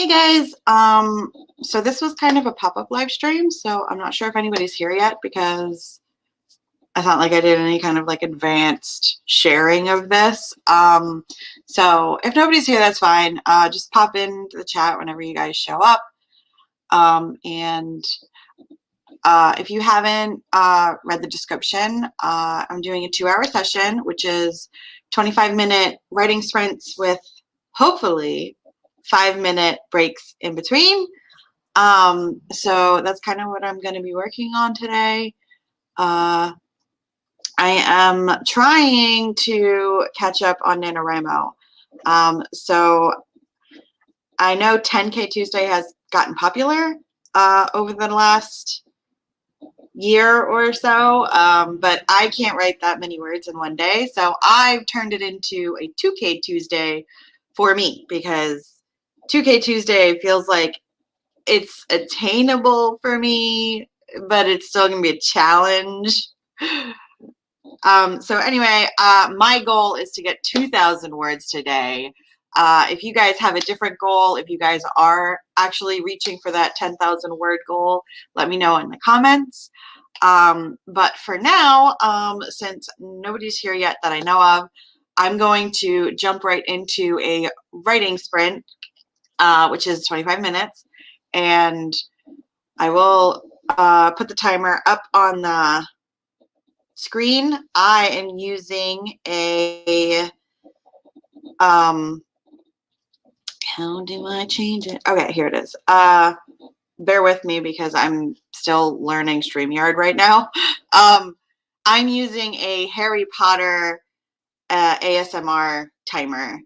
Hey guys, so this was kind of a pop-up live stream, so I'm not sure if anybody's here yet because I thought like I did any kind of like advanced sharing of this. So if nobody's here, that's fine. Just pop into the chat whenever you guys show up. And if you haven't read the description, I'm doing a 2-hour session, which is 25-minute writing sprints with hopefully 5-minute breaks in between. So that's kind of what I'm going to be working on today. I am trying to catch up on Nanowrimo. So I know 10K Tuesday has gotten popular over the last year or so, but I can't write that many words in one day. So I've turned it into a 2K Tuesday for me because 2K Tuesday feels like it's attainable for me, but it's still going to be a challenge. So anyway, my goal is to get 2,000 words today. If you guys have a different goal, if you guys are actually reaching for that 10,000 word goal, let me know in the comments. But for now, since nobody's here yet that I know of, I'm going to jump right into a writing sprint, which is 25 minutes. And I will put the timer up on the screen. I am using a, how do I change it? Okay, here it is. Bear with me because I'm still learning StreamYard right now. I'm using a Harry Potter ASMR timer,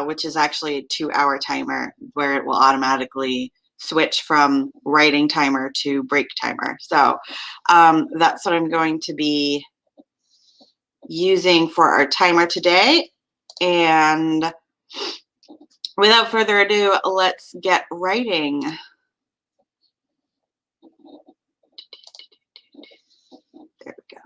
which is actually a 2-hour timer where it will automatically switch from writing timer to break timer. So that's what I'm going to be using for our timer today. And without further ado, let's get writing. There we go.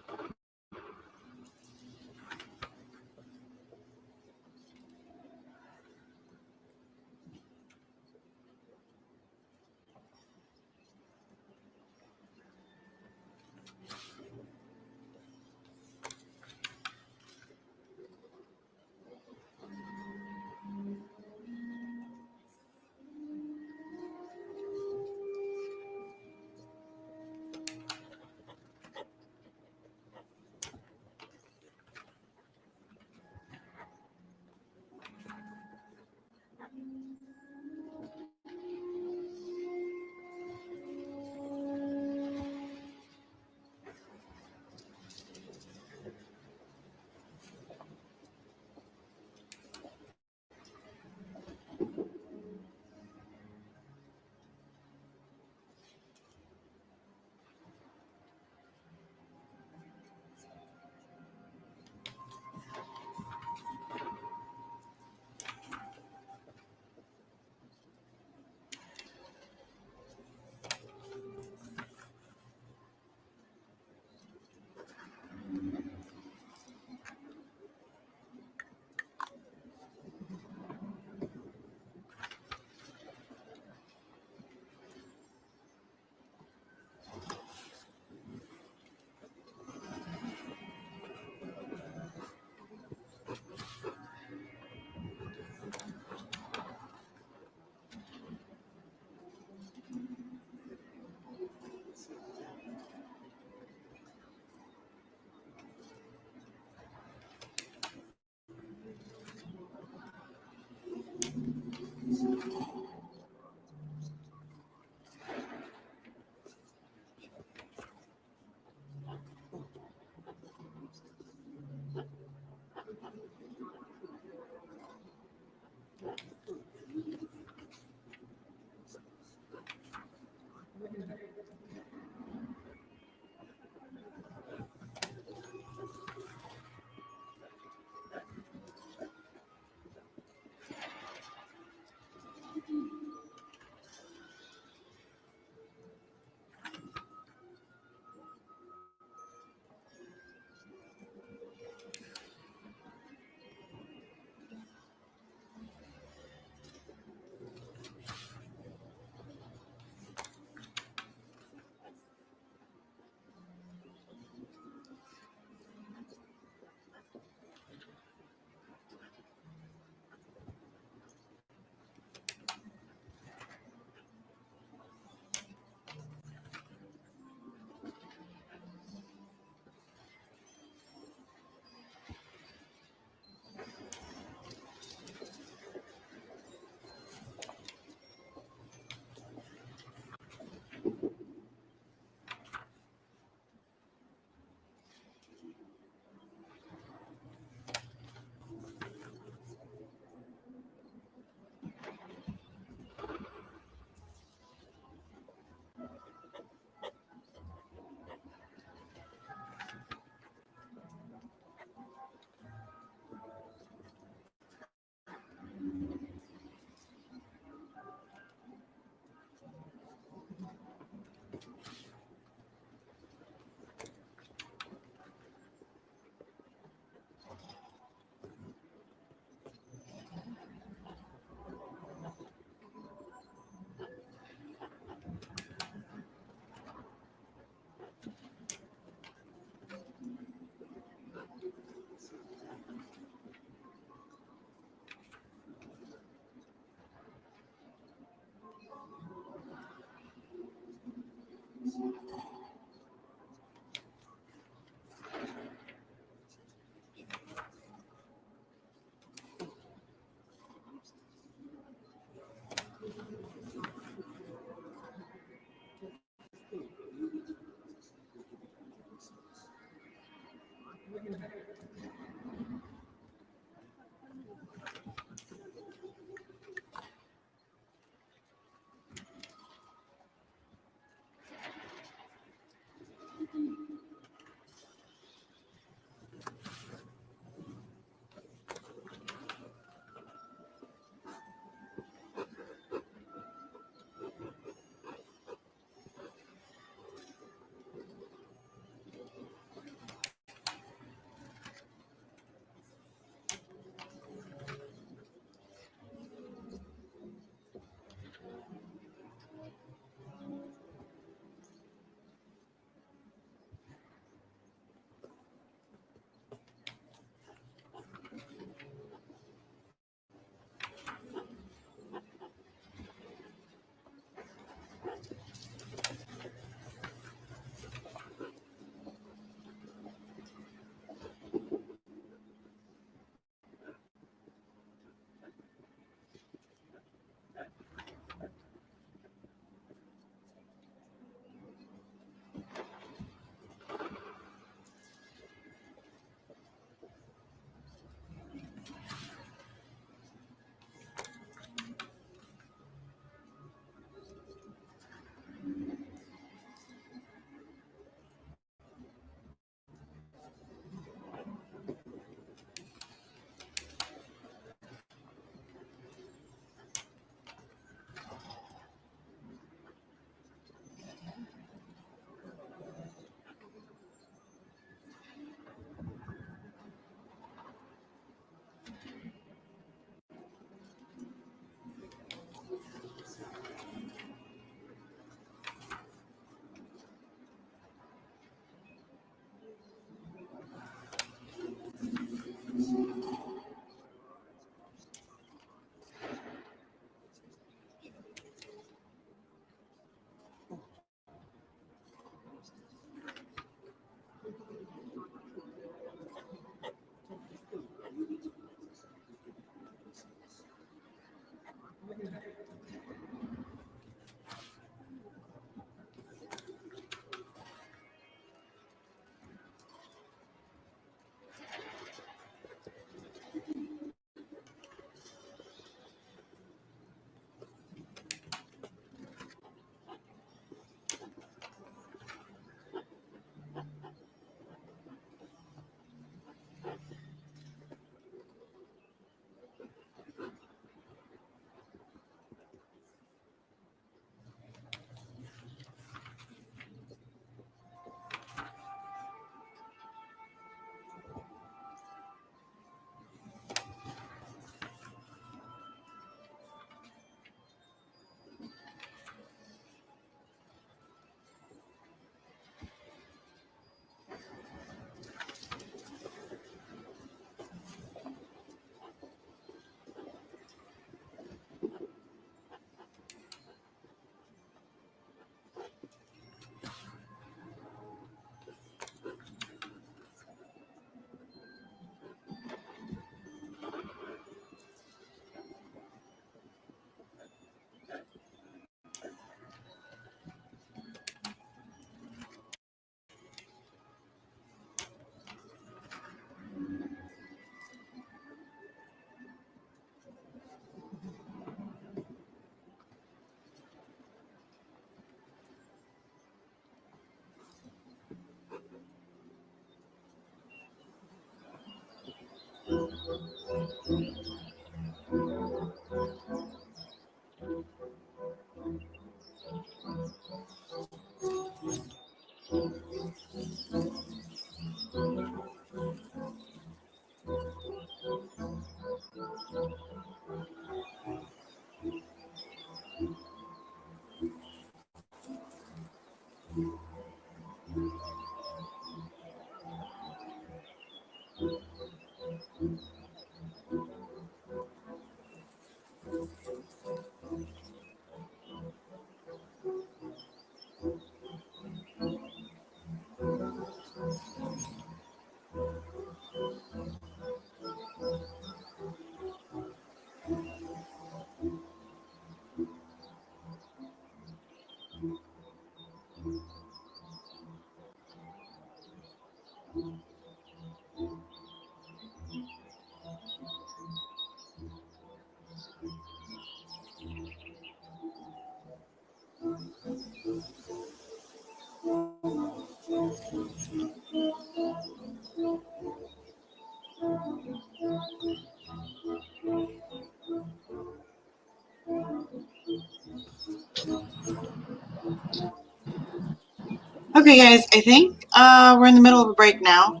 Okay, guys, I think we're in the middle of a break now.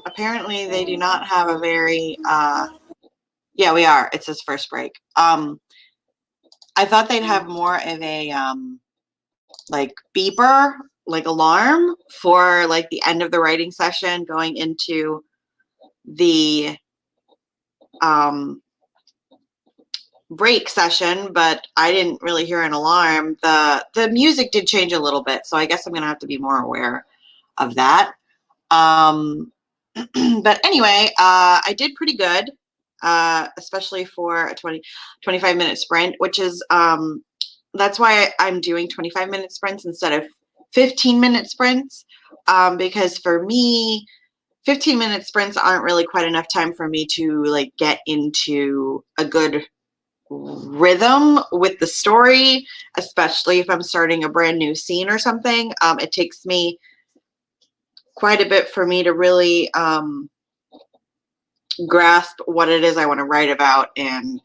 Apparently, they do not have a very, yeah, we are. It's his first break. I thought they'd have more of a, like, beeper, like, alarm for, like, the end of the writing session going into the break session, but I didn't really hear an alarm. The music did change a little bit, so I guess I'm going to have to be more aware of that. But anyway, I did pretty good, especially for a 25-minute sprint, which is, that's why I'm doing 25-minute sprints instead of 15-minute sprints, because for me, 15-minute sprints aren't really quite enough time for me to like get into a good rhythm with the story, especially if I'm starting a brand new scene or something. It takes me quite a bit for me to really grasp what it is I want to write about and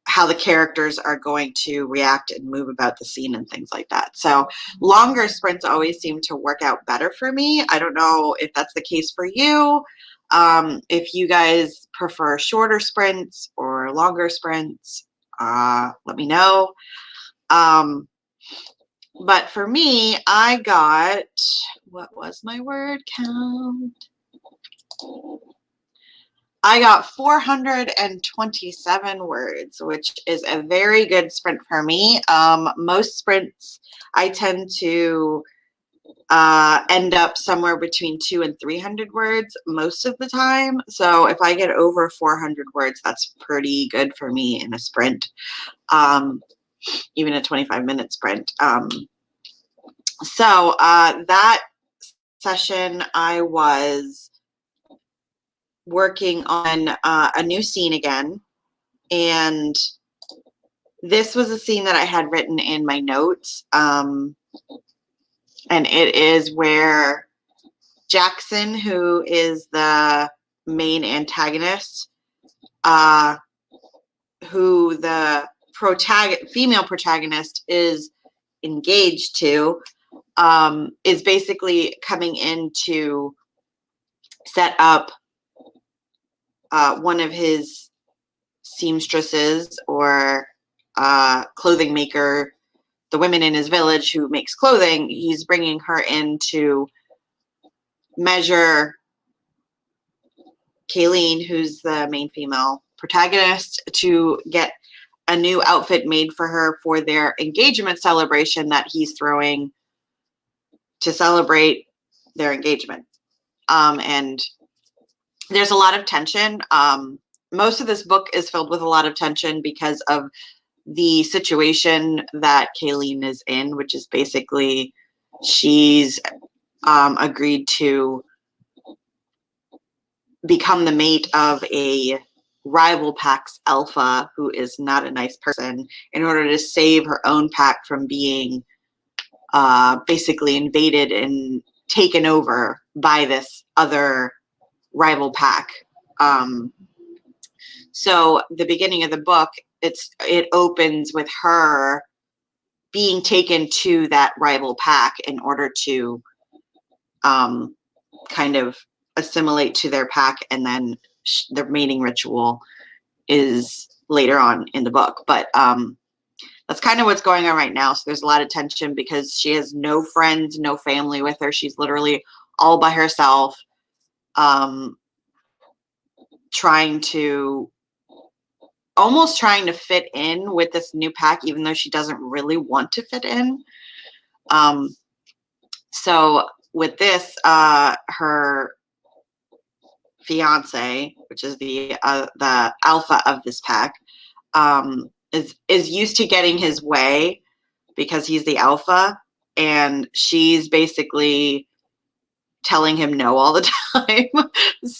how the characters are going to react and move about the scene and things like that. So longer sprints always seem to work out better for me. I don't know if that's the case for you. If you guys prefer shorter sprints or longer sprints, let me know. But for me, I got, what was my word count? I got 427 words, which is a very good sprint for me. Most sprints, I tend to end up somewhere between 200 and 300 words most of the time. So if I get over 400 words, that's pretty good for me in a sprint, even a 25-minute sprint. So that session, I was working on a new scene again, and this was a scene that I had written in my notes, and it is where Jackson, who is the main antagonist, who the female protagonist is engaged to, is basically coming in to set up one of his seamstresses or clothing maker, the women in his village who makes clothing. He's bringing her in to measure Kayleen, who's the main female protagonist, to get a new outfit made for her for their engagement celebration that he's throwing to celebrate their engagement. And there's a lot of tension. Most of this book is filled with a lot of tension because of the situation that Kayleen is in, which is basically she's agreed to become the mate of a rival pack's alpha who is not a nice person in order to save her own pack from being basically invaded and taken over by this other rival pack. So the beginning of the book, it opens with her being taken to that rival pack in order to kind of assimilate to their pack, and then the mating ritual is later on in the book. But that's kind of what's going on right now. So there's a lot of tension because she has no friends, no family with her. She's literally all by herself, almost trying to fit in with this new pack, even though she doesn't really want to fit in. So with this, her fiance, which is the alpha of this pack, is used to getting his way because he's the alpha, and she's basically telling him no all the time,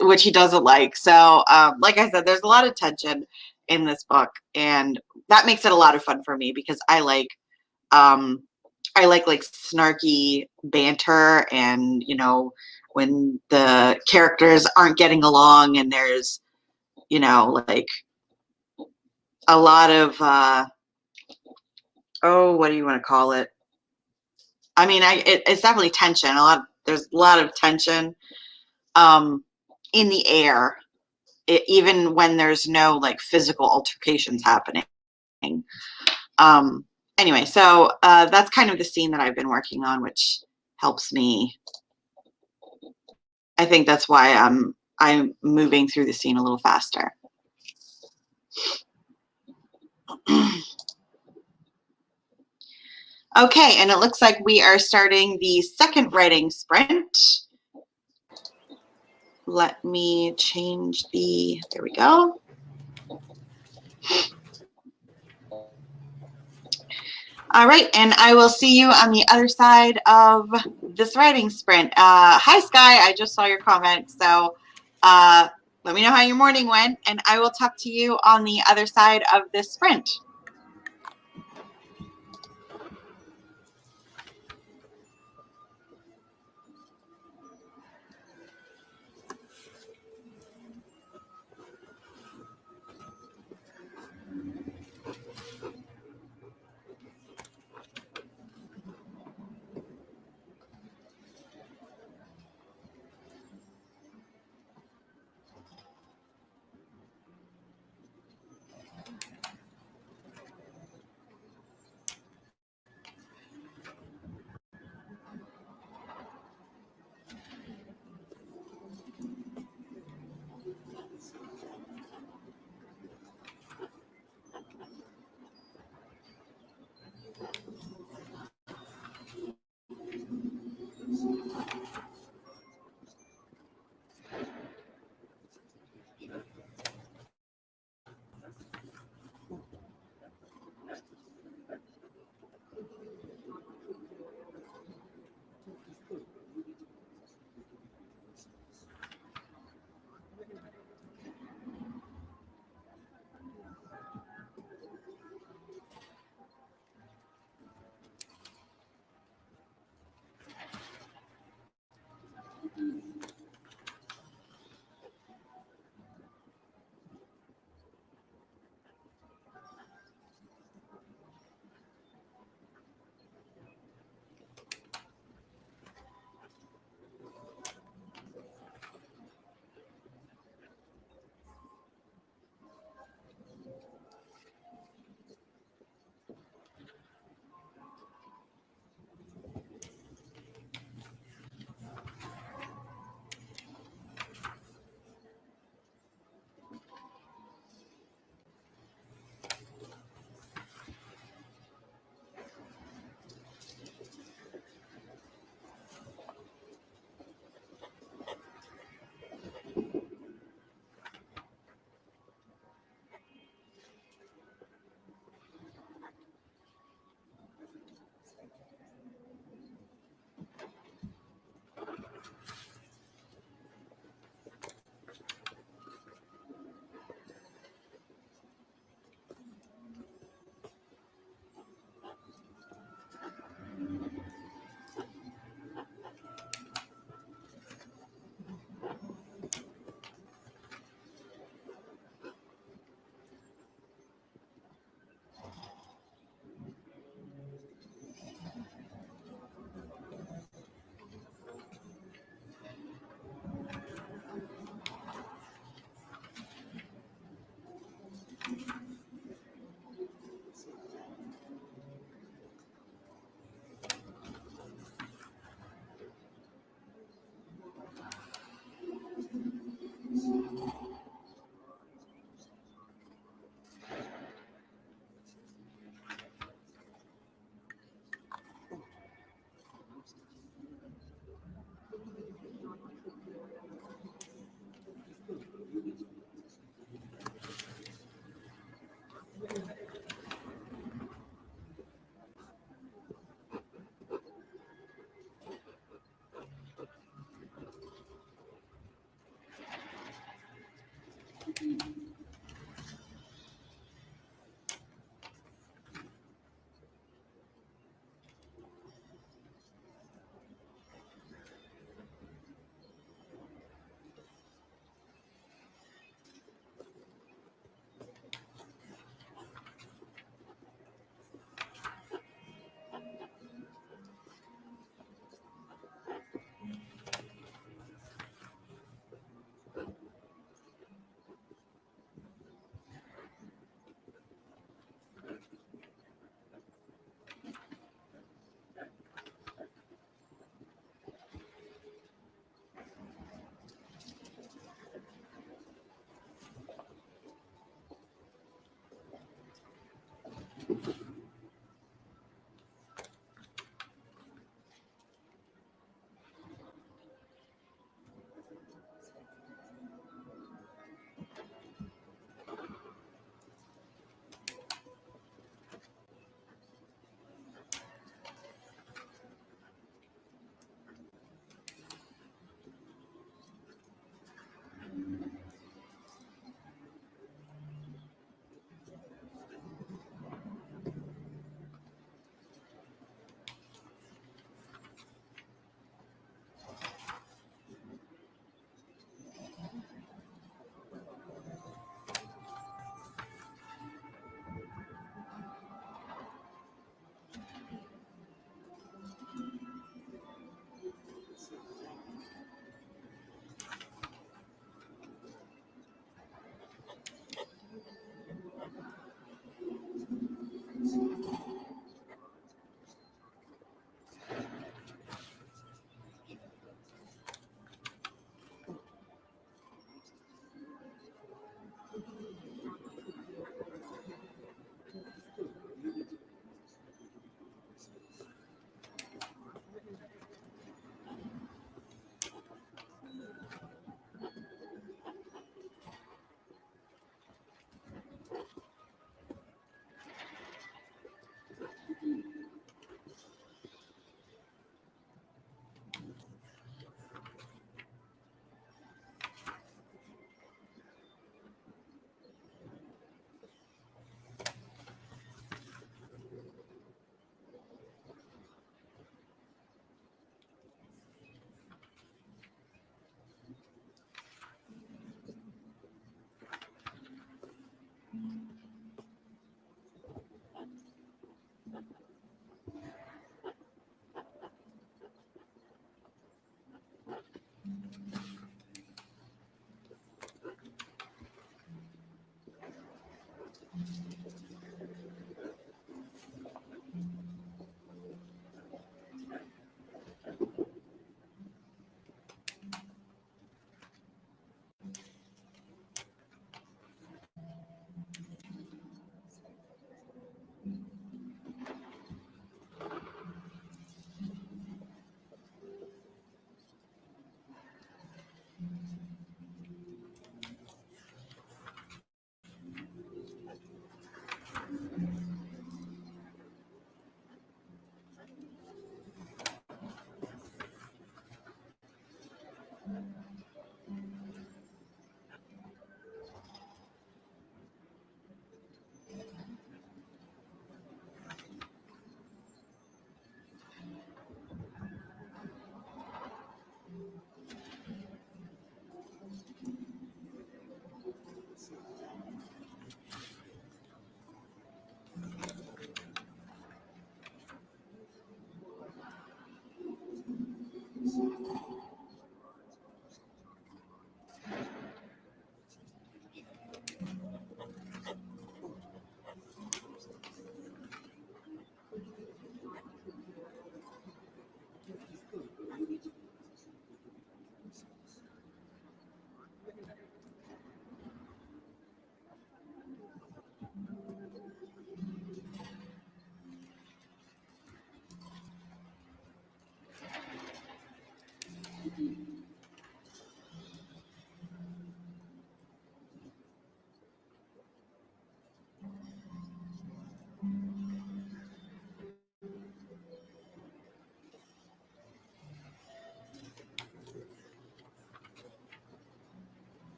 which he doesn't like. So, like I said, there's a lot of tension in this book, and that makes it a lot of fun for me because I like like snarky banter, and when the characters aren't getting along, and there's like a lot of what do you want to call it? I mean, it's definitely tension. There's a lot of tension in the air, even when there's no like physical altercations happening. Anyway, so that's kind of the scene that I've been working on, which helps me. I think that's why I'm moving through the scene a little faster. Okay, and it looks like we are starting the second writing sprint. Let me change there we go. All right, and I will see you on the other side of this writing sprint. Hi, Sky, I just saw your comment, so let me know how your morning went, and I will talk to you on the other side of this sprint.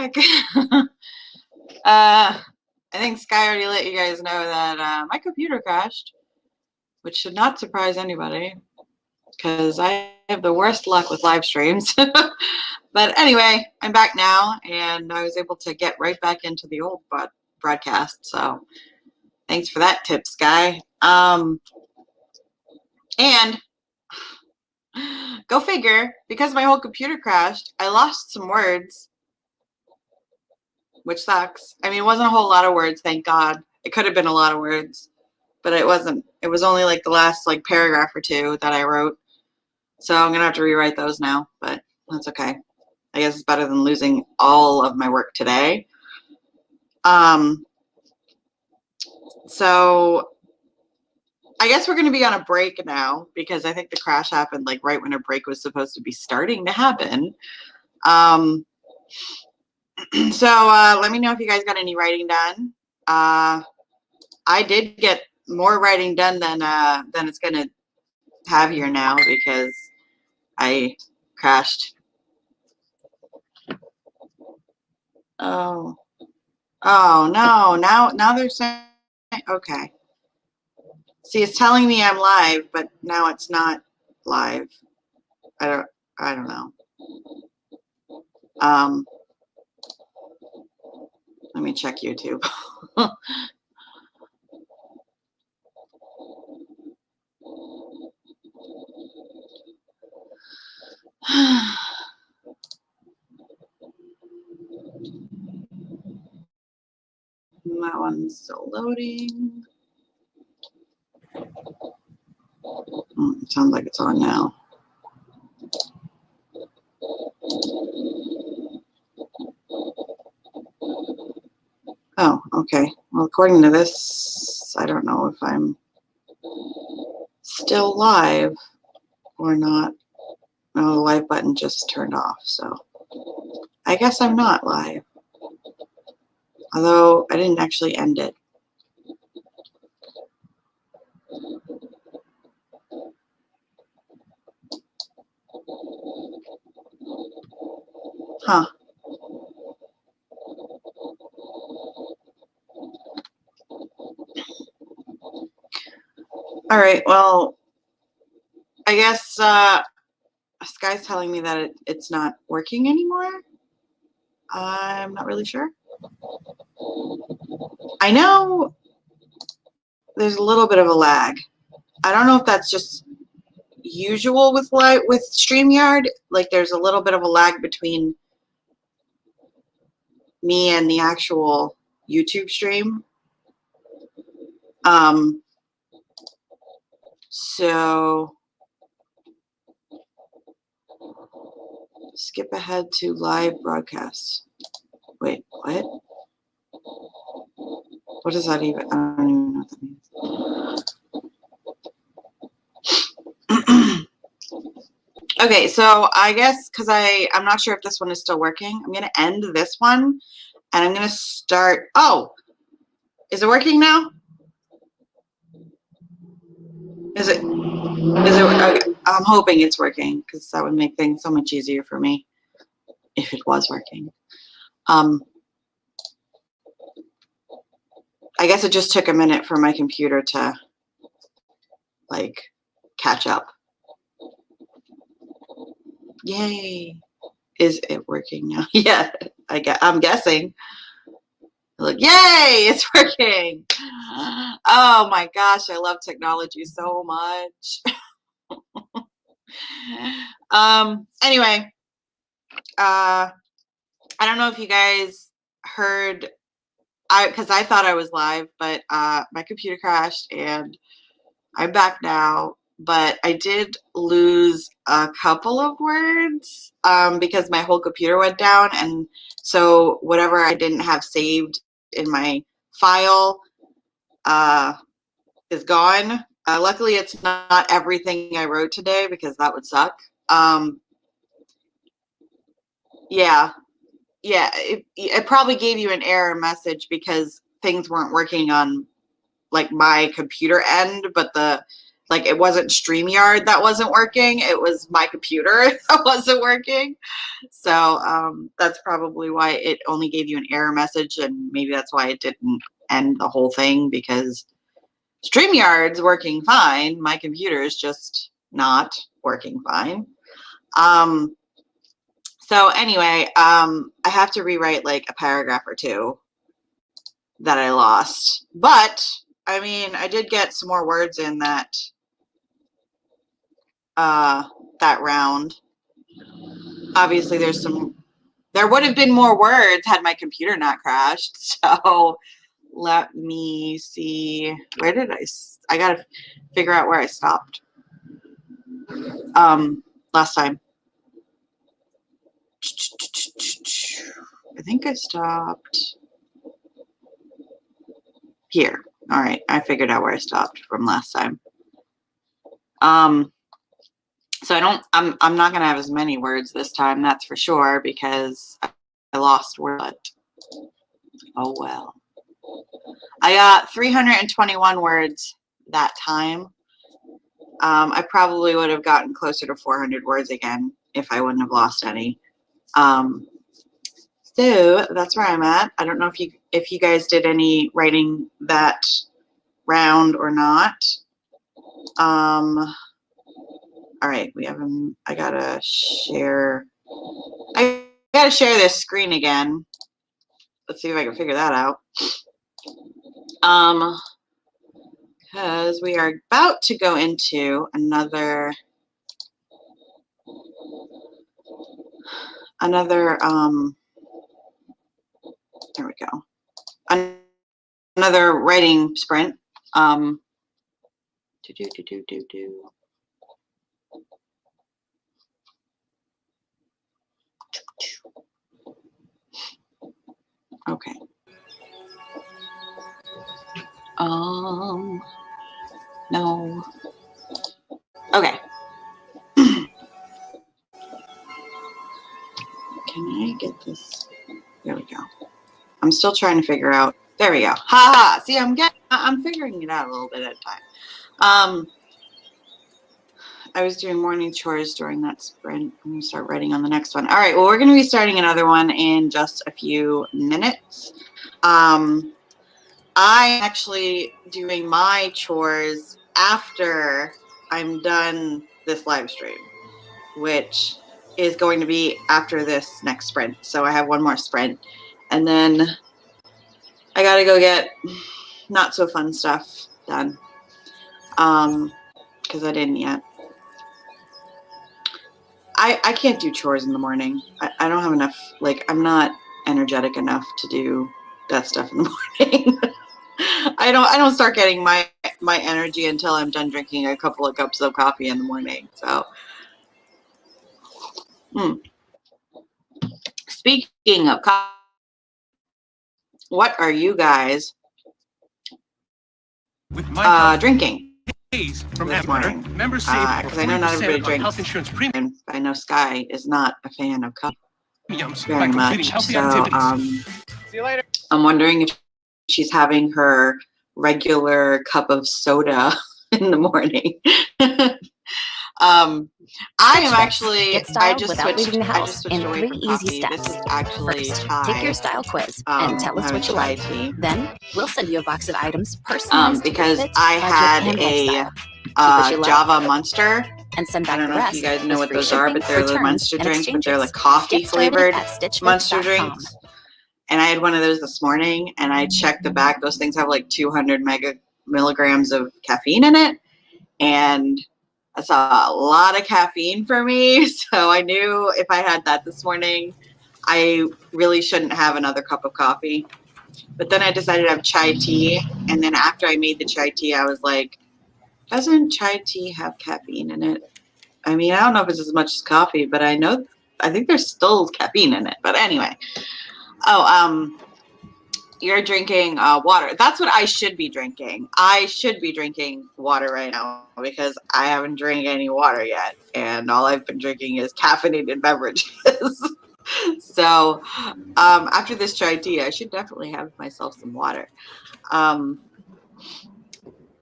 back. I think Sky already let you guys know that my computer crashed, which should not surprise anybody because I have the worst luck with live streams. But anyway, I'm back now, and I was able to get right back into the old broadcast. So thanks for that tip, Sky. And go figure, because my whole computer crashed, I lost some words, which sucks. I mean, it wasn't a whole lot of words, thank God. It could have been a lot of words, but it wasn't. It was only like the last like paragraph or two that I wrote. So I'm gonna have to rewrite those now, but that's okay. I guess it's better than losing all of my work today. So I guess we're going to be on a break now because I think the crash happened like right when a break was supposed to be starting to happen. So let me know if you guys got any writing done. I did get more writing done than it's going to have here now because I crashed. Oh no! Now they're saying okay. See, it's telling me I'm live, but now it's not live. I don't know. Let me check YouTube. That one's still loading. Sounds like it's on now. Oh, okay. Well, according to this, I don't know if I'm still live or not. No, the live button just turned off, so I guess I'm not live. Although I didn't actually end it. Huh. All right, well, I guess Sky's telling me that it's not working anymore. I'm not really sure. I know there's a little bit of a lag. I don't know if that's just usual with StreamYard. Like there's a little bit of a lag between me and the actual YouTube stream. So skip ahead to live broadcast. Wait, what? What does that even? I don't even know what that means. Okay, so I guess because I'm not sure if this one is still working. I'm going to end this one and I'm going to start. Oh, is it working now? Is it? Okay. I'm hoping it's working because that would make things so much easier for me if it was working. I guess it just took a minute for my computer to like catch up. Yay. Is it working now? Yeah, I'm guessing. Look, yay, it's working. Oh my gosh, I love technology so much. Anyway, I don't know if you guys heard, because I thought I was live, but my computer crashed and I'm back now. But I did lose a couple of words because my whole computer went down, and so whatever I didn't have saved in my file is gone. Luckily, it's not everything I wrote today because that would suck. Yeah, it probably gave you an error message because things weren't working on like my computer end, but like it wasn't StreamYard that wasn't working. It was my computer that wasn't working. So that's probably why it only gave you an error message, and maybe that's why it didn't end the whole thing, because StreamYard's working fine. My computer is just not working fine. So anyway, I have to rewrite like a paragraph or two that I lost. But I mean, I did get some more words in that that round. Obviously, there would have been more words had my computer not crashed. So let me see. Where did I gotta figure out where I stopped last time. I think I stopped here. All right, I figured out where I stopped from last time. So I'm not gonna have as many words this time, that's for sure, because I lost words. Oh well. I got 321 words that time. I probably would have gotten closer to 400 words again if I wouldn't have lost any. So that's where I'm at. I don't know if you guys did any writing that round or not. All right, I gotta share this screen again. Let's see if I can figure that out. Because we are about to go into another there we go. Another writing sprint. Okay. No. Okay. Can I get this? There we go. I'm still trying to figure out. There we go. Ha ha. See, I'm figuring it out a little bit at a time. I was doing morning chores during that sprint. I'm gonna start writing on the next one. All right. Well, we're gonna be starting another one in just a few minutes. I'm actually doing my chores after I'm done this live stream, which is going to be after this next sprint. So I have one more sprint, and then I gotta go get not so fun stuff done, because I didn't yet. I can't do chores in the morning. I don't have enough, like, I'm not energetic enough to do that stuff in the morning. I don't start getting my energy until I'm done drinking a couple of cups of coffee in the morning. So speaking of coffee, what are you guys drinking from this morning? Because I know not everybody drinks health insurance premium. I know Sky is not a fan of coffee very much. So see you later. I'm wondering if she's having her regular cup of soda in the morning. I am actually. I just switched away from coffee. This is actually chai. Take your style quiz and tell us what you like. Tea. Then we'll send you a box of items personalized because I had a Java Monster. And send back I don't know if you guys know what those shipping, are, but they're the Monster drinks, but they're like coffee flavored Monster drinks. And I had one of those this morning, and I checked the back. Those things have like 200 milligrams of caffeine in it, and that's a lot of caffeine for me. So I knew if I had that this morning, I really shouldn't have another cup of coffee. But then I decided to have chai tea, and then after I made the chai tea, I was like, doesn't chai tea have caffeine in it? I mean, I don't know if it's as much as coffee, but I think there's still caffeine in it. But anyway. You're drinking water. That's what I should be drinking. I should be drinking water right now because I haven't drank any water yet. And all I've been drinking is caffeinated beverages. So after this chai tea, I should definitely have myself some water.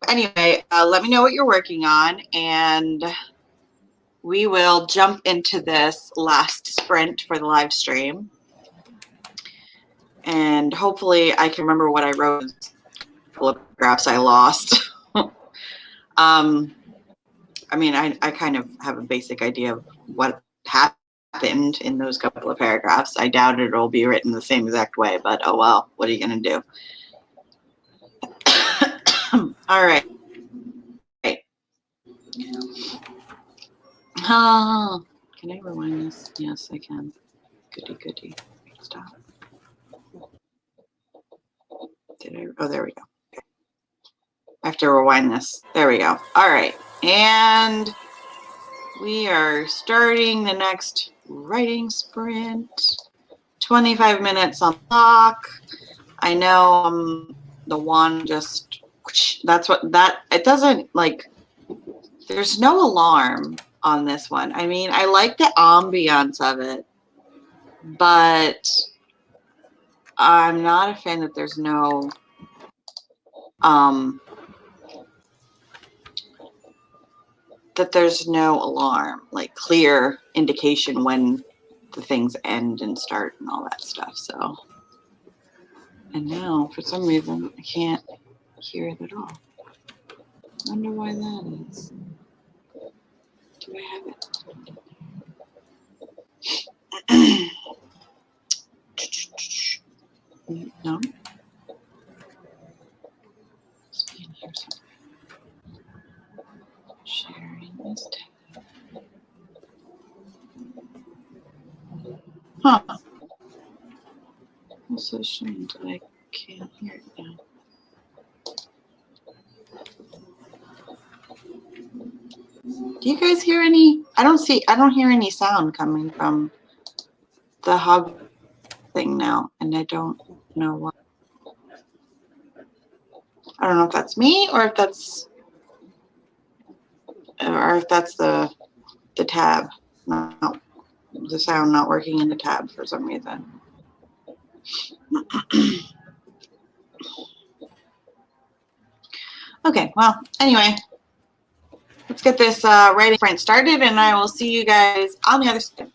anyway, let me know what you're working on, and we will jump into this last sprint for the live stream. And hopefully I can remember what I wrote. A couple of paragraphs I lost. I mean, I kind of have a basic idea of what happened in those couple of paragraphs. I doubt it'll be written the same exact way, but oh well, what are you going to do? All right. Can I rewind this? Yes, I can. Goody, goody. Stop. Did I? Oh, there we go. Okay. I have to rewind this. There we go. All right. And we are starting the next writing sprint. 25 minutes on the clock. I know the one just, that's what, that, it doesn't like, there's no alarm on this one. I mean, I like the ambiance of it, but I'm not a fan that there's no, alarm, like clear indication when the things end and start and all that stuff. So, and now for some reason I can't hear it at all. I wonder why that is. Do I have it? No. Must be in here somewhere. Sharing this tab. Huh. I'm so ashamed that I can't hear it now. Do you guys hear any? I don't hear any sound coming from the hub thing now, and I don't know why. I don't know if that's me or if that's the tab. No, the sound not working in the tab for some reason. Okay, well, anyway, let's get this writing sprint started, and I will see you guys on the other side.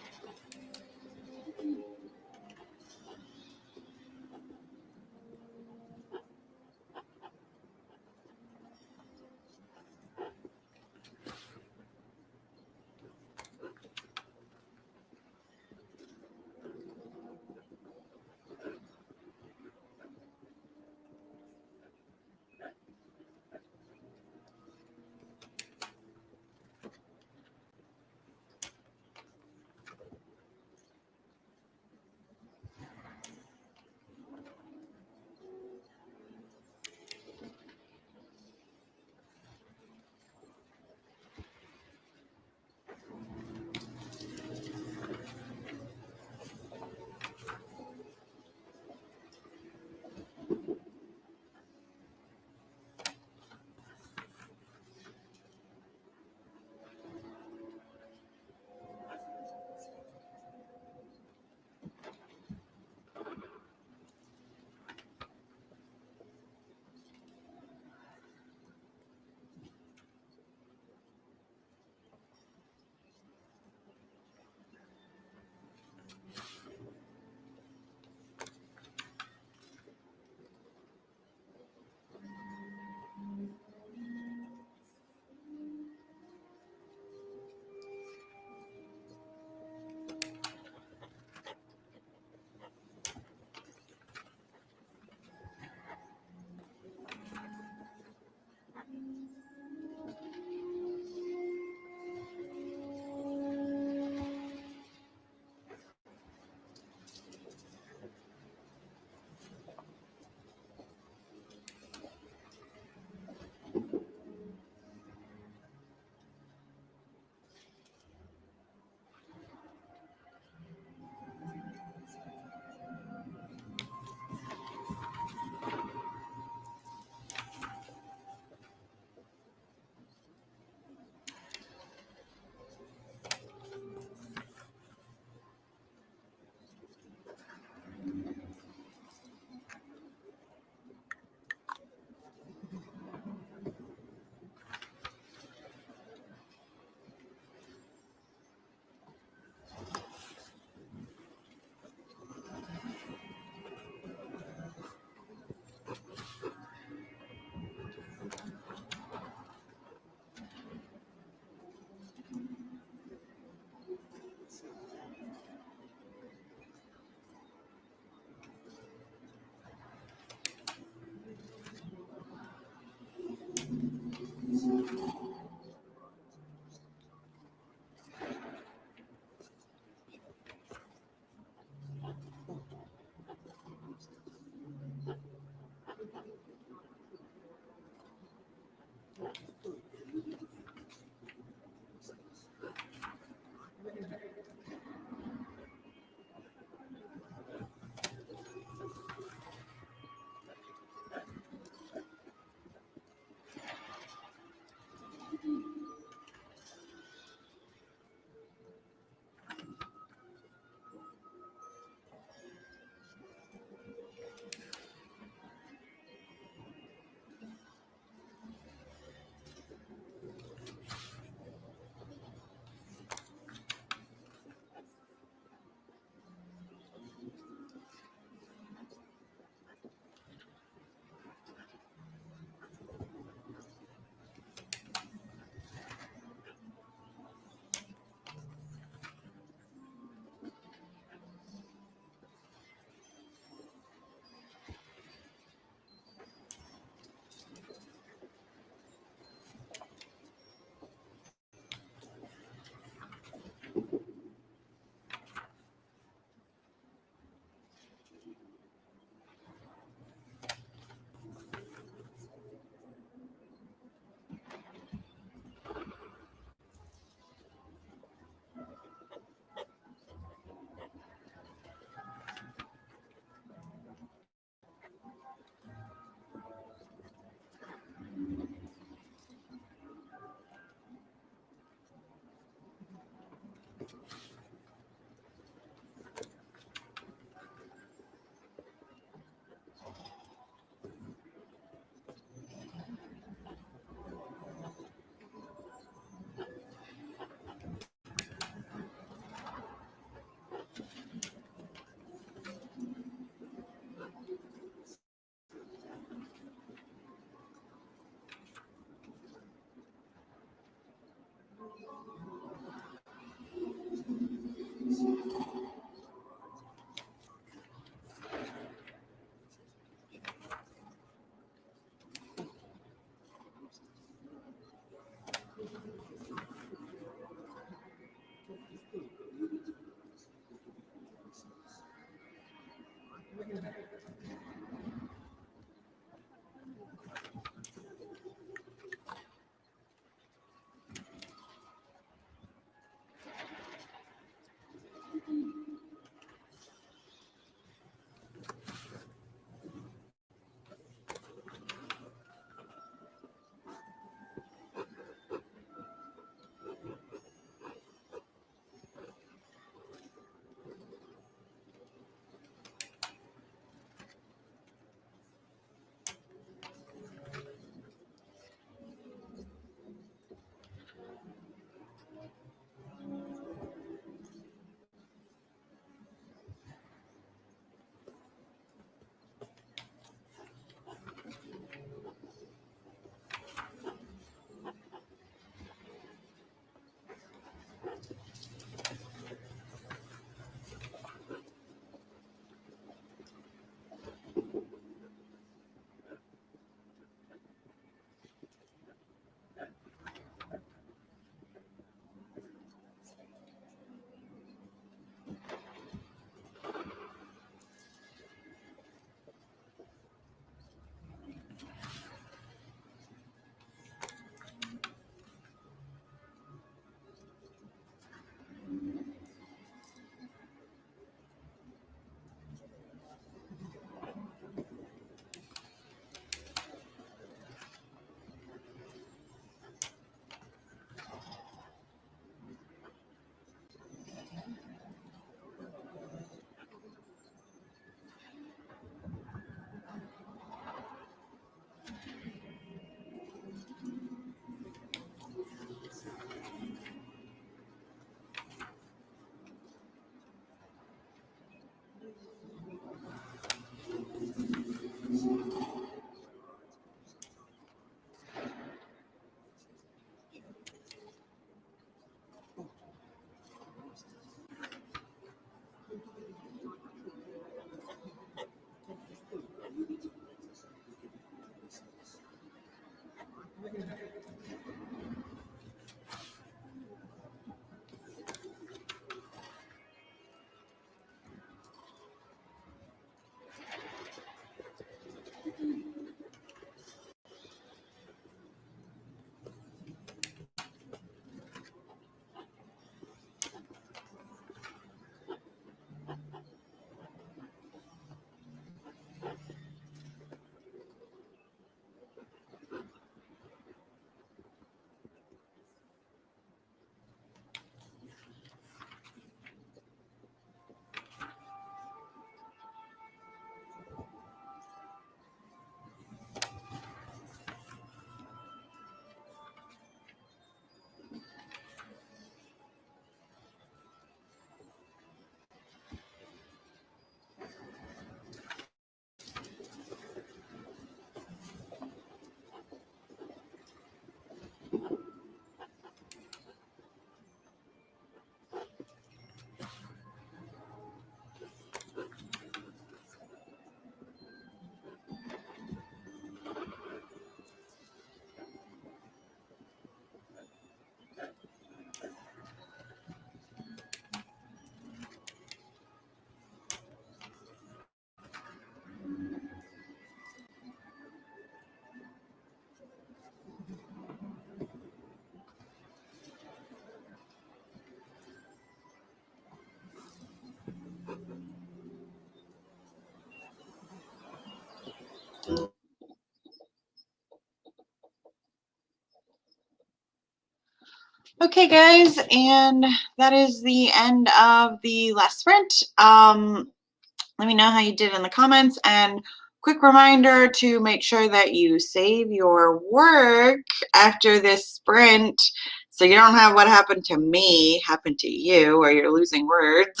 Okay, guys, and that is the end of the last sprint. Let me know how you did in the comments, and quick reminder to make sure that you save your work after this sprint so you don't have what happened to me happen to you, or you're losing words.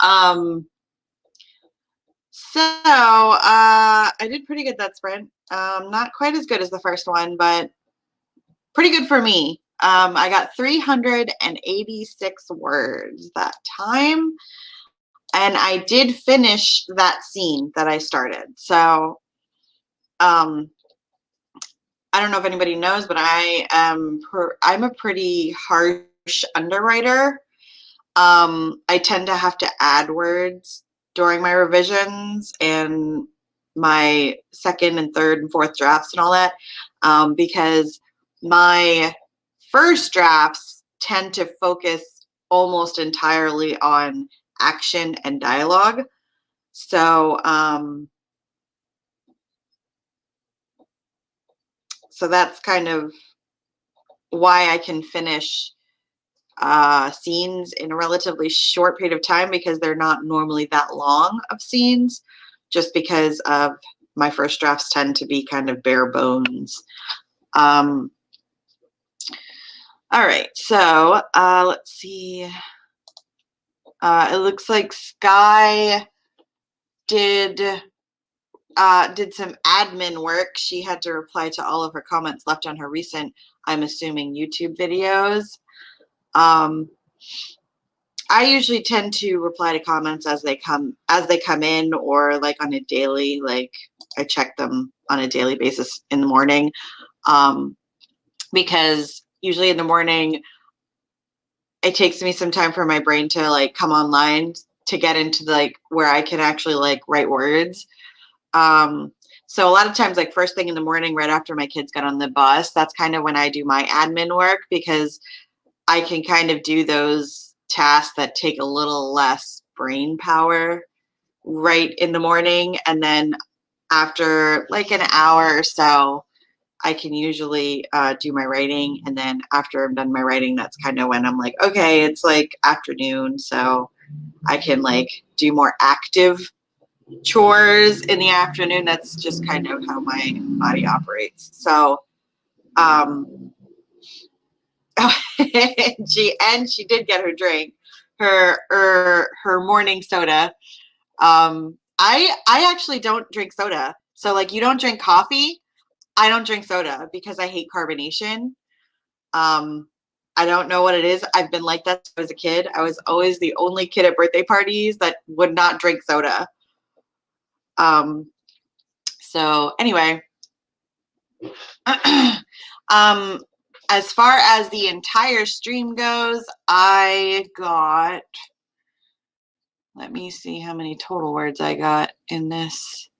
I did pretty good that sprint. Not quite as good as the first one, but pretty good for me. I got 386 words that time, and I did finish that scene that I started. So, I don't know if anybody knows, but I'm a pretty harsh underwriter. I tend to have to add words during my revisions and my second and third and fourth drafts and all that, because my first drafts tend to focus almost entirely on action and dialogue. So, so that's kind of why I can finish scenes in a relatively short period of time, because they're not normally that long of scenes, just because of my first drafts tend to be kind of bare bones. All right, so let's see. It looks like Sky did some admin work. She had to reply to all of her comments left on her recent, I'm assuming, YouTube videos. I usually tend to reply to comments as they come in, or like on a daily, like I check them on a daily basis in the morning, because usually in the morning it takes me some time for my brain to like come online to get into like where I can actually like write words. So a lot of times, like first thing in the morning, right after my kids get on the bus, that's kind of when I do my admin work, because I can kind of do those tasks that take a little less brain power right in the morning. And then after like an hour or so, I can usually do my writing. And then after I'm done my writing, that's kind of when I'm like, okay, it's like afternoon. So I can like do more active chores in the afternoon. That's just kind of how my body operates. So, she did get her drink, her morning soda. I actually don't drink soda. So like, you don't drink coffee. I don't drink soda because I hate carbonation. I don't know what it is. I've been like that as a kid. I was always the only kid at birthday parties that would not drink soda. So anyway, as far as the entire stream goes, I got, let me see how many total words I got in this.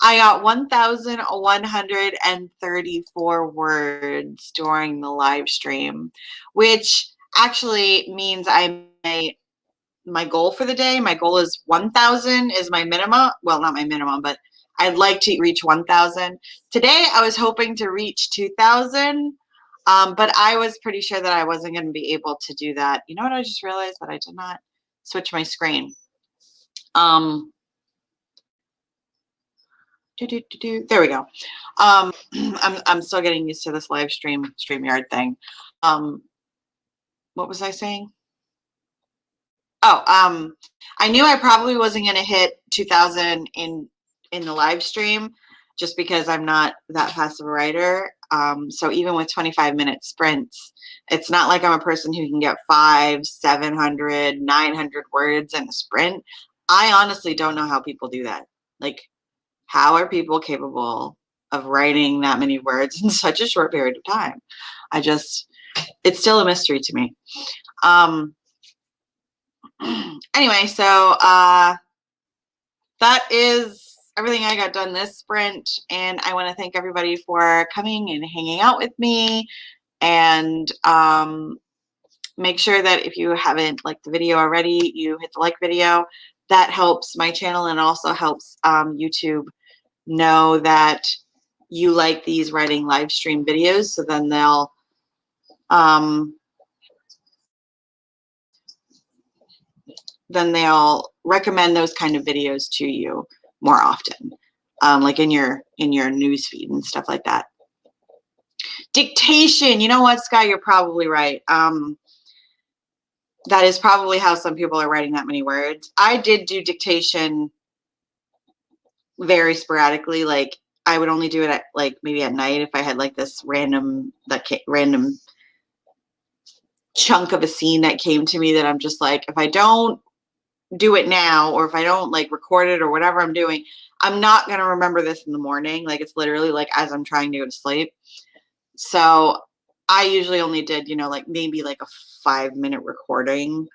I got 1,134 words during the live stream, which actually means my goal for the day. My goal is 1,000 is my minimum. Well, not my minimum, but I'd like to reach 1,000. Today, I was hoping to reach 2,000, but I was pretty sure that I wasn't going to be able to do that. You know what? I just realized that I did not switch my screen. There we go. I'm still getting used to this live stream StreamYard thing. What was I saying? Oh, I knew I probably wasn't going to hit 2,000 in the live stream, just because I'm not that fast of a writer. So even with 25-minute sprints, it's not like I'm a person who can get 500, 700, 900 words in a sprint. I honestly don't know how people do that. Like, how are people capable of writing that many words in such a short period of time? It's still a mystery to me. Anyway, so that is everything I got done this sprint, and I want to thank everybody for coming and hanging out with me, and make sure that if you haven't liked the video already, you hit the like video. That helps my channel and also helps YouTube know that you like these writing live stream videos, so then they'll recommend those kind of videos to you more often, like in your news feed and stuff like that. Dictation, you know what, Sky, you're probably right. That is probably how some people are writing that many words. I did do dictation very sporadically. Like I would only do it at like maybe at night if I had like this random chunk of a scene that came to me that I'm just like, if I don't do it now, or if I don't like record it or whatever I'm doing, I'm not going to remember this in the morning. Like it's literally like as I'm trying to go to sleep. So I usually only did, you know, like maybe like a 5-minute recording.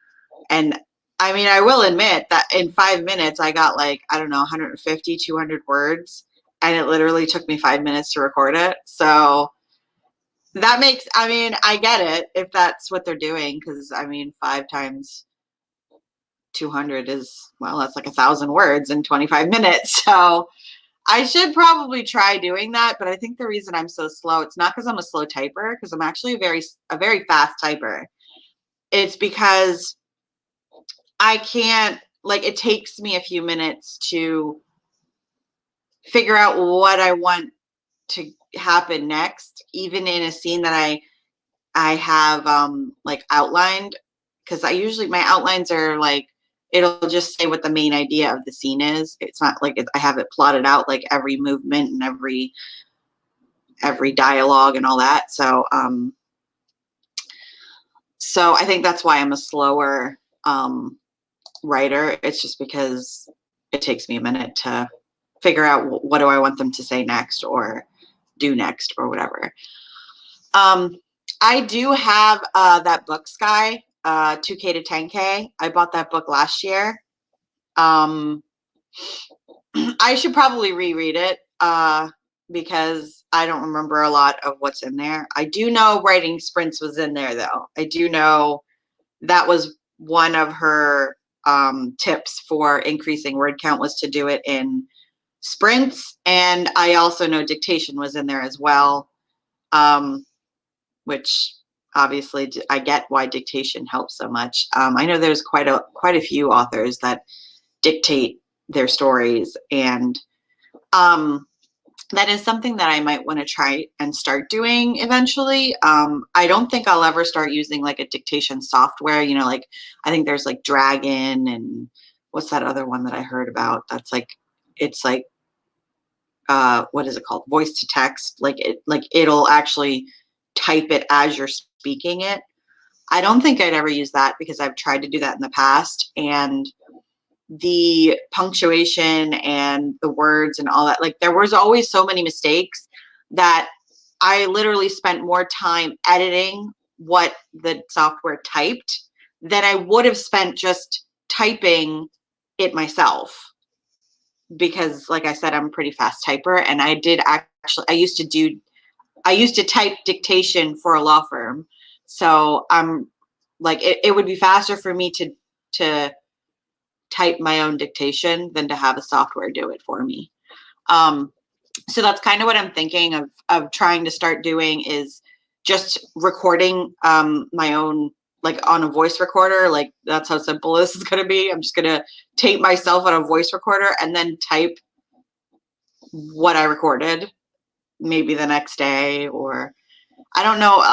And I mean, I will admit that in 5 minutes, I got like, I don't know, 150, 200 words. And it literally took me 5 minutes to record it. So that makes, I mean, I get it if that's what they're doing. Cause I mean, 5 times 200 is, well, that's like 1,000 words in 25 minutes. So I should probably try doing that, but I think the reason I'm so slow, it's not because I'm a slow typer, because I'm actually a very fast typer. It's because I can't, like, it takes me a few minutes to figure out what I want to happen next, even in a scene that I have like outlined, because I usually, my outlines are like, it'll just say what the main idea of the scene is. It's not like I have it plotted out, like every movement and every dialogue and all that. So so I think that's why I'm a slower writer. It's just because it takes me a minute to figure out what do I want them to say next or do next or whatever. I do have that book, Sky, 2K to 10K. I bought that book last year. I should probably reread it because I don't remember a lot of what's in there. I do know writing sprints was in there, though. I do know that was one of her tips for increasing word count was to do it in sprints. And I also know dictation was in there as well, which obviously I get why dictation helps so much. I know there's quite a few authors that dictate their stories, and that is something that I might want to try and start doing eventually. I don't think I'll ever start using like a dictation software, you know, like I think there's like Dragon and what's that other one that I heard about? That's like, it's like, what is it called? Voice to text. Like it'll actually type it as you're speaking it. I don't think I'd ever use that because I've tried to do that in the past, and the punctuation and the words and all that, like there was always so many mistakes that I literally spent more time editing what the software typed than I would have spent just typing it myself. Because like I said, I'm a pretty fast typer, and I used to type dictation for a law firm. So I'm like, it would be faster for me to type my own dictation than to have a software do it for me. So that's kind of what I'm thinking of trying to start doing, is just recording my own, like on a voice recorder. Like that's how simple this is going to be. I'm just going to tape myself on a voice recorder and then type what I recorded maybe the next day, or I don't know.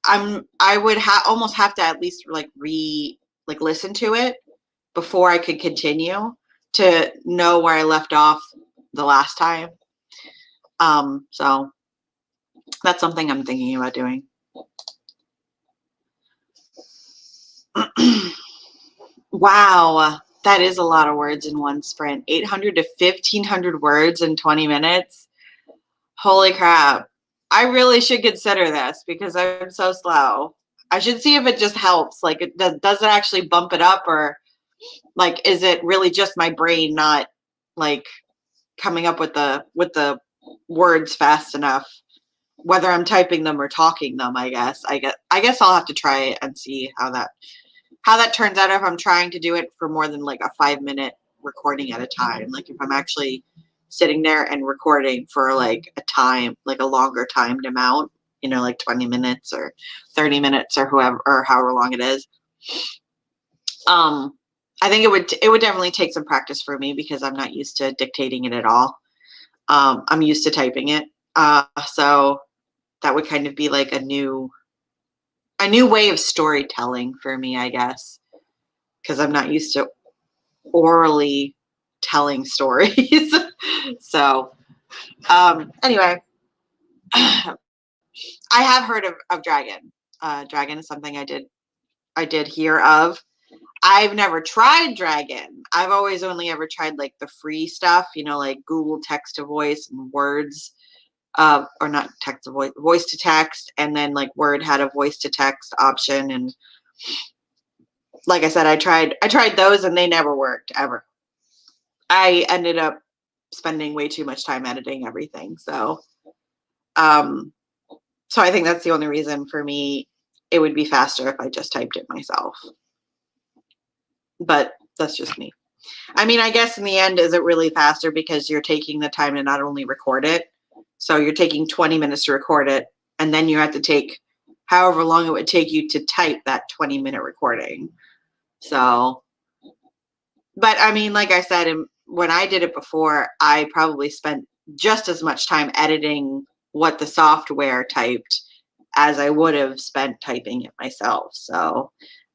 I would almost have to at least like listen to it before I could continue to know where I left off the last time. So that's something I'm thinking about doing. Wow, that is a lot of words in one sprint. 800 to 1,500 words in 20 minutes. Holy crap. I really should consider this because I'm so slow. I should see if it just helps. Like, does it actually bump it up, or like, is it really just my brain not like coming up with the words fast enough, whether I'm typing them or talking them? I guess I'll have to try it and see how that turns out if I'm trying to do it for more than like a 5-minute recording at a time. Like if I'm actually sitting there and recording for like a time, like a longer timed amount, you know, like 20 minutes or 30 minutes or however long it is. I think it would definitely take some practice for me because I'm not used to dictating it at all. I'm used to typing it. So that would kind of be like a new way of storytelling for me, I guess, because I'm not used to orally telling stories. So, anyway, I have heard of Dragon. Dragon is something I did hear of. I've never tried Dragon. I've always only ever tried like the free stuff, you know, like Google text to voice and words, or not text to voice, voice to text. And then like Word had a voice to text option. And like I said, I tried those and they never worked ever. I ended up spending way too much time editing everything. So I think that's the only reason for me it would be faster if I just typed it myself. But that's just me. I mean, I guess in the end, is it really faster because you're taking the time to not only record it, so you're taking 20 minutes to record it, and then you have to take however long it would take you to type that 20-minute recording. So, but I mean, like I said, when I did it before, I probably spent just as much time editing what the software typed as I would have spent typing it myself. So,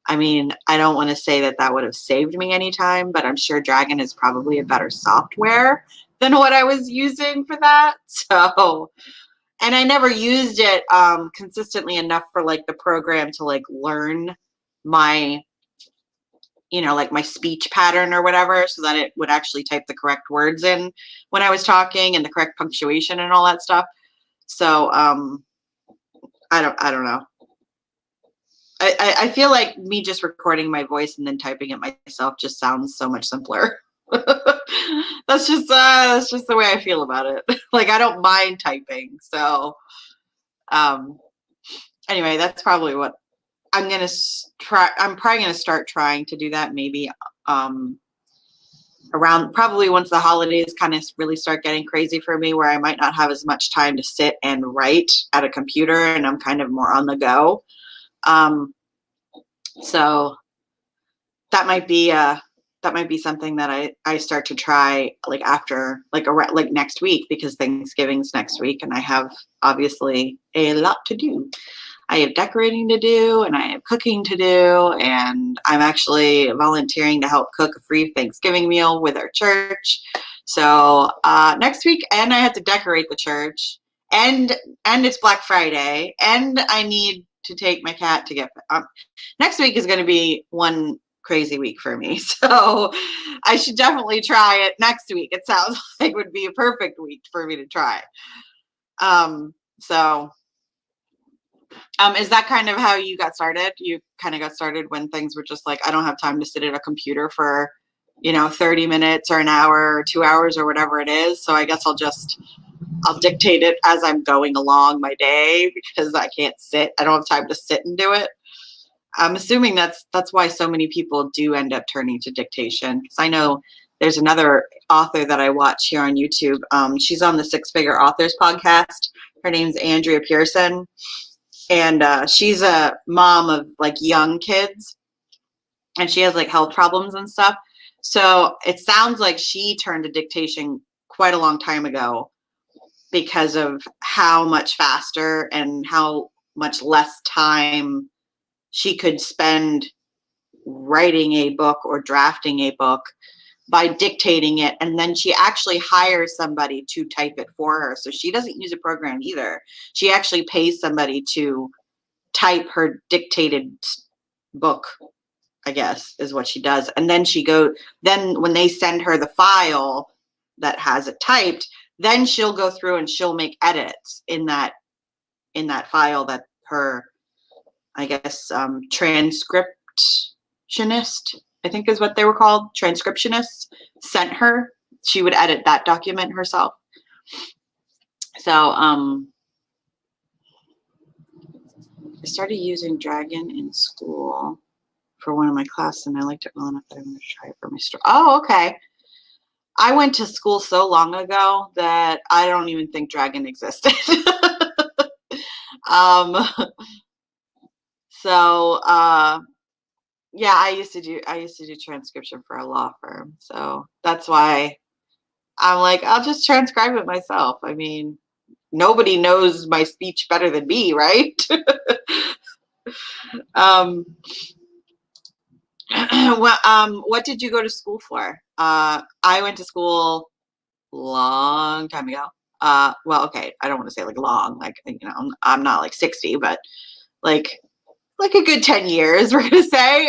I mean, I don't want to say that would have saved me any time, but I'm sure Dragon is probably a better software than what I was using for that. So, and I never used it consistently enough for like the program to like learn my, you know, like my speech pattern or whatever, so that it would actually type the correct words in when I was talking and the correct punctuation and all that stuff. So, I don't know. I feel like me just recording my voice and then typing it myself just sounds so much simpler. That's just the way I feel about it. Like I don't mind typing. So anyway, that's probably what I'm gonna try. I'm probably gonna start trying to do that maybe around probably once the holidays kind of really start getting crazy for me, where I might not have as much time to sit and write at a computer and I'm kind of more on the go. So that might be something that I start to try like after like next week, because Thanksgiving's next week and I have obviously a lot to do. I have decorating to do and I have cooking to do, and I'm actually volunteering to help cook a free Thanksgiving meal with our church. So next week, and I have to decorate the church, and it's Black Friday, and I need to take my cat to get next week is going to be one crazy week for me. So I should definitely try it next week. It sounds like would be a perfect week for me to try. Is that kind of how you got started? You kind of got started when things were just like, I don't have time to sit at a computer for, 30 minutes or an hour or 2 hours or whatever it is. So I guess I'll dictate it as I'm going along my day because I can't sit. I don't have time to sit and do it. I'm assuming that's why so many people do end up turning to dictation. Because I know there's another author that I watch here on YouTube. She's on the Six Figure Authors podcast. Her name's Andrea Pearson. And she's a mom of like young kids, and she has like health problems and stuff. So it sounds like she turned to dictation quite a long time ago because of how much faster and how much less time she could spend writing a book or drafting a book by dictating it, and then she actually hires somebody to type it for her. So she doesn't use a program either. She actually pays somebody to type her dictated book, I guess, is what she does. And then then when they send her the file that has it typed, then she'll go through and she'll make edits in that file that her, I guess, transcriptionist, I think is what they were called, transcriptionists, sent her. She would edit that document herself. So I started using Dragon in school for one of my classes, and I liked it well enough that I'm going to try it for my story. Oh, okay. I went to school so long ago that I don't even think Dragon existed. um, so yeah, I used to do transcription for a law firm. So that's why I'm like, I'll just transcribe it myself. I mean, nobody knows my speech better than me, right? um, what did you go to school for? I went to school long time ago. Well, okay, I don't want to say like long, like, you know, I'm not like 60, but like a good 10 years, we're gonna say.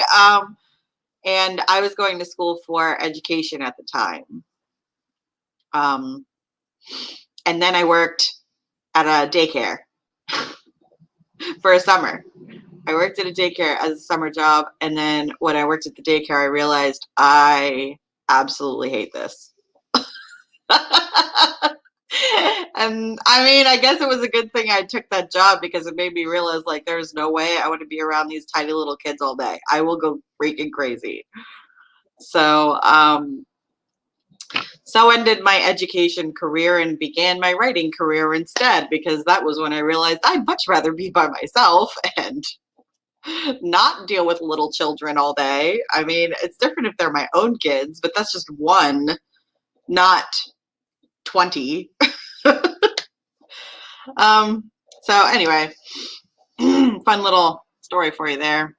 And I was going to school for education at the time. And then I worked at a daycare for a summer. I worked at a daycare as a summer job, and then when I worked at the daycare, I realized I absolutely hate this. And I mean, I guess it was a good thing I took that job because it made me realize, like, there's no way I want to be around these tiny little kids all day. I will go freaking crazy. So, so ended my education career and began my writing career instead, because that was when I realized I'd much rather be by myself and not deal with little children all day. I mean, it's different if they're my own kids, but that's just one, not 20. So anyway, fun little story for you there.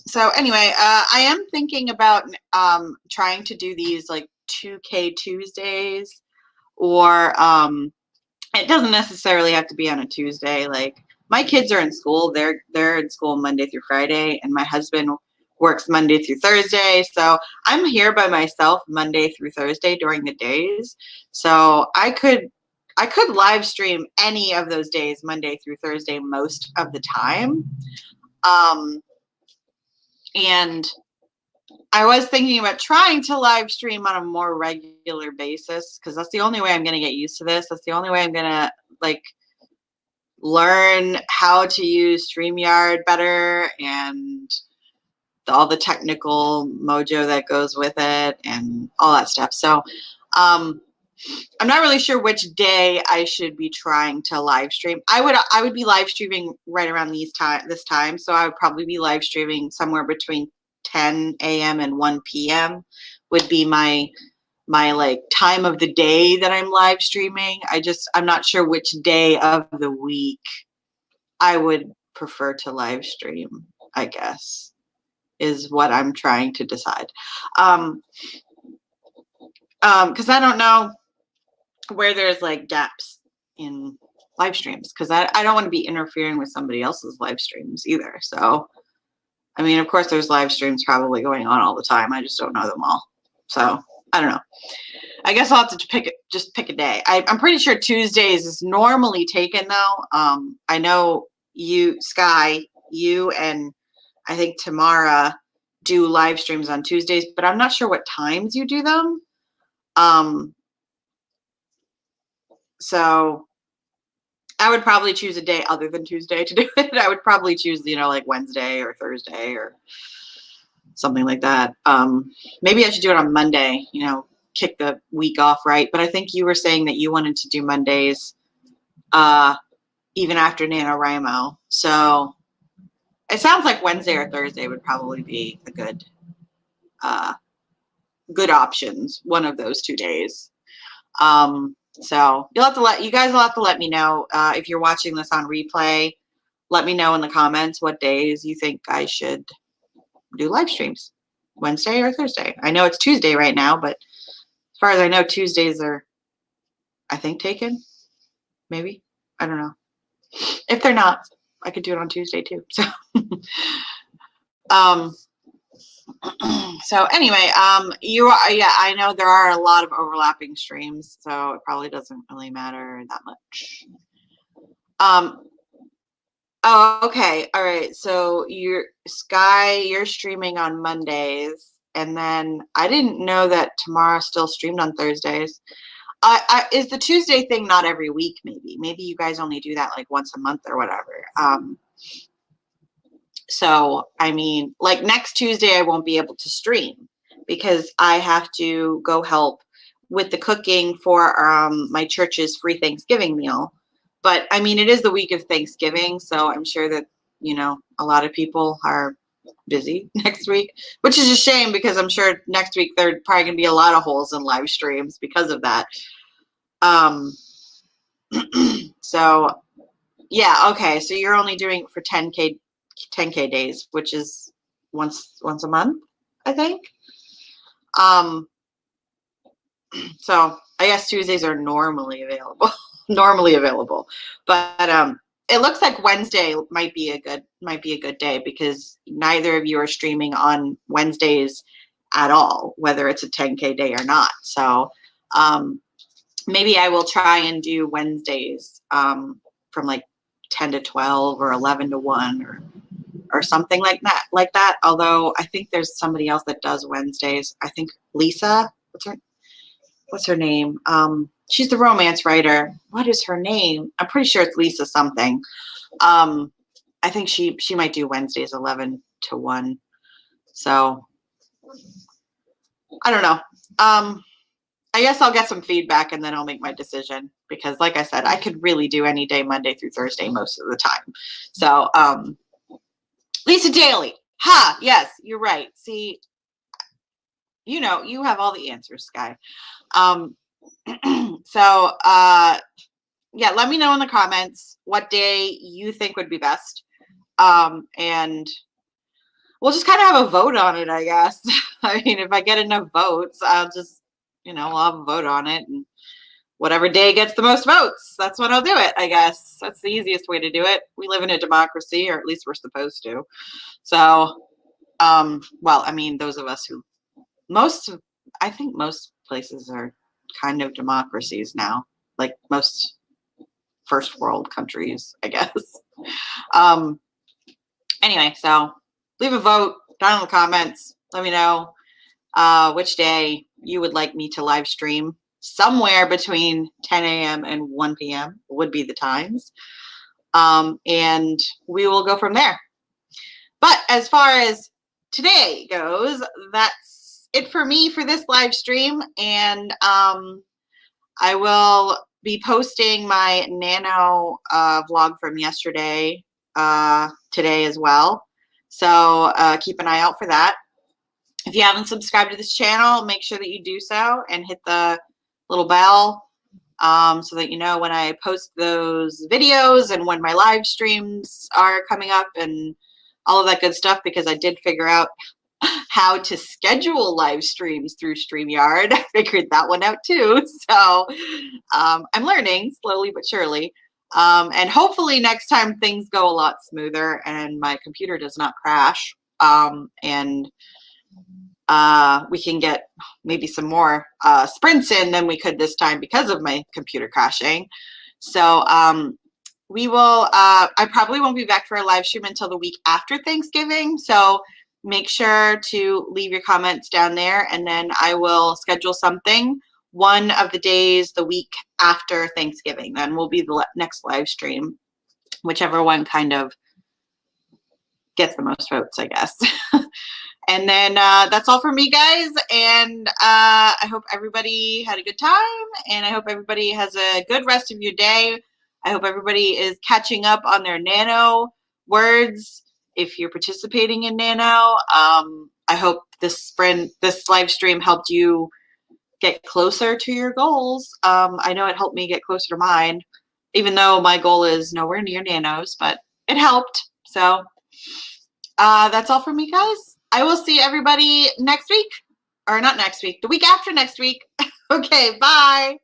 So anyway, I am thinking about trying to do these like 2K Tuesdays, or it doesn't necessarily have to be on a Tuesday. Like, my kids are in school; they're in school Monday through Friday, and my husband works Monday through Thursday. So I'm here by myself Monday through Thursday during the days. So I could live stream any of those days, Monday through Thursday, most of the time. And I was thinking about trying to live stream on a more regular basis, because that's the only way I'm going to get used to this. That's the only way I'm going to like learn how to use StreamYard better and all the technical mojo that goes with it and all that stuff. So I'm not really sure which day I should be trying to live stream. I would be live streaming right around this time. So I would probably be live streaming somewhere between 10 a.m. and 1 p.m. would be my like time of the day that I'm live streaming. I'm not sure which day of the week I would prefer to live stream, I guess, is what I'm trying to decide. Because I don't know where there's like gaps in live streams, because I don't want to be interfering with somebody else's live streams either. So, I mean, of course, there's live streams probably going on all the time. I just don't know them all. So, I don't know. I guess I'll have to just pick a day. I'm pretty sure Tuesdays is normally taken, though. I know Sky, you and I think Tamara do live streams on Tuesdays, but I'm not sure what times you do them. So I would probably choose a day other than Tuesday to do it. I would probably choose, like Wednesday or Thursday or something like that. Maybe I should do it on Monday, kick the week off, right? But I think you were saying that you wanted to do Mondays even after NaNoWriMo. So it sounds like Wednesday or Thursday would probably be a good options, one of those 2 days. So you guys will have to let me know if you're watching this on replay. Let me know in the comments what days you think I should do live streams, Wednesday or Thursday. I know it's Tuesday right now, but as far as I know, Tuesdays are, I think, taken. Maybe, I don't know. If they're not, I could do it on Tuesday too. So, so anyway, I know there are a lot of overlapping streams, so it probably doesn't really matter that much. Oh, okay. All right. So you're streaming on Mondays, and then I didn't know that Tamara still streamed on Thursdays. Is the Tuesday thing not every week? Maybe you guys only do that like once a month or whatever. So, I mean, like next Tuesday, I won't be able to stream because I have to go help with the cooking for my church's free Thanksgiving meal. But I mean, it is the week of Thanksgiving, so I'm sure that, you know, a lot of people are busy next week, which is a shame because I'm sure next week there are probably going to be a lot of holes in live streams because of that. So yeah, okay. So you're only doing it for 10K days, which is once a month, I think. So I guess Tuesdays are normally available, but it looks like Wednesday might be a good day because neither of you are streaming on Wednesdays at all, whether it's a 10K day or not. So maybe I will try and do Wednesdays from like 10 to 12 or 11 to 1 or something like that. Although I think there's somebody else that does Wednesdays. I think Lisa, what's her name? She's the romance writer. What is her name? I'm pretty sure it's Lisa something. I think she might do Wednesdays 11 to 1. So I don't know. I guess I'll get some feedback and then I'll make my decision because like I said, I could really do any day, Monday through Thursday most of the time. So Lisa Daly. Ha, yes, you're right. See, you know, you have all the answers, Sky. So yeah, let me know in the comments what day you think would be best. And we'll just kind of have a vote on it, I guess. I mean, if I get enough votes, I'll just, you know, I'll have a vote on it. And whatever day gets the most votes, that's when I'll do it, I guess. That's the easiest way to do it. We live in a democracy, or at least we're supposed to. So, well, I mean, those of us who, I think most places are kind of democracies now, like most first world countries, I guess. Anyway, so leave a vote down in the comments. Let me know which day you would like me to live stream. Somewhere between 10 a.m. and 1 p.m. would be the times. And we will go from there. But as far as today goes, that's it for me for this live stream. And I will be posting my Nano vlog from yesterday today as well. So keep an eye out for that. If you haven't subscribed to this channel, make sure that you do so and hit the little bell so that you know when I post those videos and when my live streams are coming up and all of that good stuff, because I did figure out how to schedule live streams through StreamYard. I figured that one out too. So I'm learning slowly but surely. And hopefully next time things go a lot smoother and my computer does not crash. And we can get maybe some more sprints in than we could this time because of my computer crashing. So we will, I probably won't be back for a live stream until the week after Thanksgiving. So make sure to leave your comments down there and then I will schedule something one of the days the week after Thanksgiving. Then will be the next live stream, whichever one kind of gets the most votes, I guess. And then that's all for me, guys. And I hope everybody had a good time. And I hope everybody has a good rest of your day. I hope everybody is catching up on their Nano words. If you're participating in Nano, I hope this live stream helped you get closer to your goals. I know it helped me get closer to mine, even though my goal is nowhere near Nanos, but it helped. So that's all for me, guys. I will see everybody next week, or not next week, the week after next week. Okay, bye.